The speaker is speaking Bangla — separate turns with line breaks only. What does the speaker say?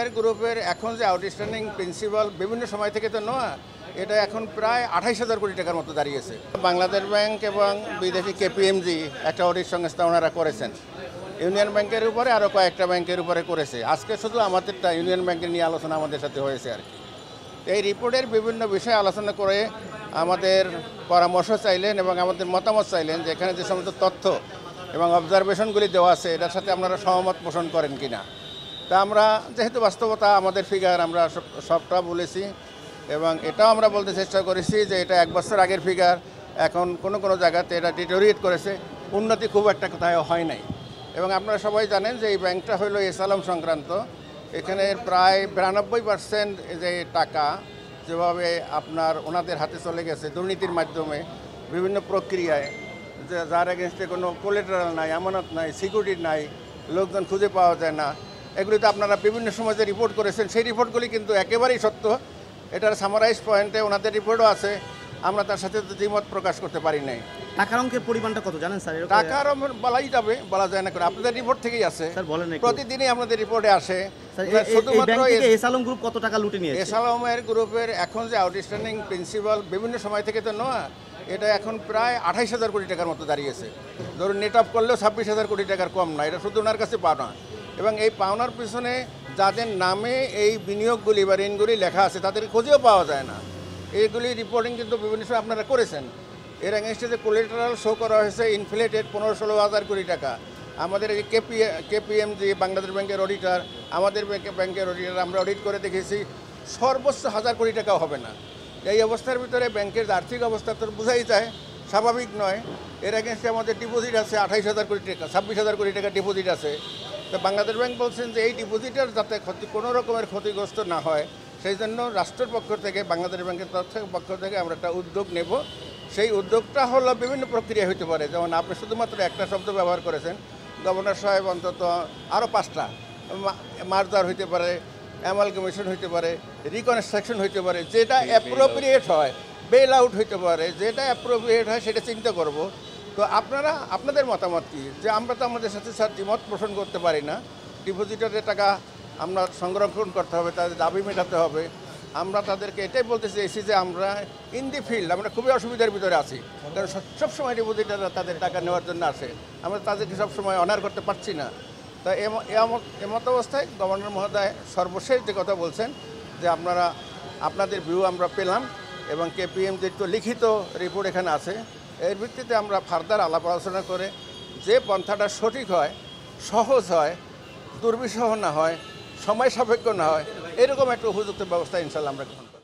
এসালামের গ্রুপের এখন যে আউটস্ট্যান্ডিং প্রিন্সিপাল বিভিন্ন সময় থেকে তো নেওয়া, এটা এখন প্রায় 28,000 কোটি টাকার মতো দাঁড়িয়েছে। বাংলাদেশ ব্যাংক এবং বিদেশি কেপিএমজি একটা অডিট সংস্থা ওনারা করেছেন। ইউনিয়ন ব্যাংকের উপরে আরও কয়েকটা ব্যাংকের উপরে করেছে। আজকে শুধু আমাদেরটা ইউনিয়ন ব্যাংকের নিয়ে আলোচনা আমাদের সাথে হয়েছে আর কি। এই রিপোর্টের বিভিন্ন বিষয়ে আলোচনা করে আমাদের পরামর্শ চাইলেন এবং আমাদের মতামত চাইলেন যে এখানে যে সমস্ত তথ্য এবং অবজারভেশনগুলি দেওয়া আছে এটার সাথে আপনারা সহমত পোষণ করেন কিনা। তা আমরা যেহেতু বাস্তবতা আমাদের ফিগার আমরা সবটা বলেছি এবং এটাও আমরা বলতে চেষ্টা করেছি যে এটা 1 বছর আগের ফিগার, এখন কোনো জায়গাতে এটা ডিটোরিয়েট করেছে, উন্নতি খুব একটা কোথাও হয় নাই। এবং আপনারা সবাই জানেন যে এই ব্যাংকটা হলো এসালাম সংক্রান্ত। এখানে প্রায় 92% যে টাকা যেভাবে আপনার ওনাদের হাতে চলে গেছে দুর্নীতির মাধ্যমে বিভিন্ন প্রক্রিয়ায়, যার এগেনস্টে কোনো কোলেটারাল নাই, আমানত নাই, সিকিউরিটি নাই, লোকজন খুঁজে পাওয়া যায় না, এগুলি তো আপনারা বিভিন্ন সময় যে রিপোর্ট করেছেন সেই রিপোর্টগুলি কিন্তু একেবারেই সত্য। এটার সামারাইজ পয়েন্টে ওনাদের রিপোর্টও আছে, আমরা তার সাথে তো দ্বিমত প্রকাশ করতে পারি নাই।
টাকার অঙ্কের পরিমাণটা কত জানেন স্যার?
টাকার বলাই যাবে, বলা যায় না করে আপনাদের রিপোর্ট থেকেই আসে
স্যার বলেন একটু।
প্রতিদিনই আপনাদের রিপোর্টে আসে।
শুধুমাত্র এসালাম গ্রুপ কত টাকা লুটে নিয়েছে?
এসালামের গ্রুপের এখন যে আউটস্ট্যান্ডিং প্রিন্সিপাল বিভিন্ন সময় থেকে তো নেওয়া, এটা এখন প্রায় 28,000 কোটি টাকার মতো দাঁড়িয়েছে। ধরুন নেট অফ করলেও 26,000 কোটি টাকার কম না, এটা শুধু ওনার কাছে পাওনা। এবং এই পাওনার পিছনে যাদের নামে এই বিনিয়োগগুলি বা ঋণগুলি লেখা আছে তাদের খোঁজেও পাওয়া যায় না। এইগুলি রিপোর্টিং কিন্তু বিভিন্ন সময় আপনারা করেছেন। এর এগেনস্টে যে কোলেটারাল শো করা হয়েছে ইনফ্লেটেড 15-16 হাজার কোটি টাকা। আমাদের এই কেপিএমজি বাংলাদেশ ব্যাংকের অডিটর, আমাদের ব্যাংকের অডিটর আমরা অডিট করে দেখেছি সর্বোচ্চ 1000 কোটি টাকাও হবে না। এই অবস্থার ভিতরে ব্যাংকের আর্থিক অবস্থা তো বোঝাই যায় স্বাভাবিক নয়। এর এগেনস্টে আমাদের ডিপোজিট আছে 28,000 কোটি টাকা, 26,000 কোটি টাকা ডিপোজিট আছে। তো বাংলাদেশ ব্যাংক বলছেন যে এই ডিপোজিটের যাতে কোনো রকমের ক্ষতিগ্রস্ত না হয় সেই জন্য রাষ্ট্রের পক্ষ থেকে বাংলাদেশ ব্যাংকের পক্ষ থেকে আমরা একটা উদ্যোগ নেব। সেই উদ্যোগটা হলো বিভিন্ন প্রক্রিয়া হতে পারে, যেমন আপনি শুধুমাত্র একটা শব্দ ব্যবহার করেছেন, গভর্নর সাহেব অন্তত আরও 5টা মার্জার হইতে পারে, অ্যামালগামেশন হইতে পারে, রিকনস্ট্রাকশন হইতে পারে, যেটা অ্যাপ্রোপ্রিয়েট হয়, বেল আউট হইতে পারে, যেটা অ্যাপ্রোপ্রিয়েট হয় সেটা চিন্তা করব। তো আপনারা আপনাদের মতামত কী? যে আমরা তো আমাদের সাথে দ্বিমত পোষণ করতে পারি না। ডিপোজিটরের টাকা আমরা সংরক্ষণ করতে হবে, তাদের দাবি মেটাতে হবে। আমরা তাদেরকে এটাই বলতে চাইছি যে আমরা ইন দি ফিল্ড আমরা খুবই অসুবিধার ভিতরে আছি, কারণ সবসময় ডিপোজিটাররা তাদের টাকা নেওয়ার জন্য আসে, আমরা তাদেরকে সবসময় অনার করতে পারছি না। তা এমত অবস্থায় গভর্নর মহোদয় সর্বশেষ যে কথা বলছেন যে আপনাদের ভিউ আমরা পেলাম এবং কেপিএমজির তো লিখিত রিপোর্ট এখানে আছে, এর ভিত্তিতে আমরা ফার্দার আলাপ আলোচনা করে যে পন্থাটা সঠিক হয়, সহজ হয়, দুর্বিষহ না হয়, সময় সাপেক্ষ না হয়, এরকম একটা উপযুক্ত ব্যবস্থা ইনশাল্লাহ আমরা গ্রহণ করি।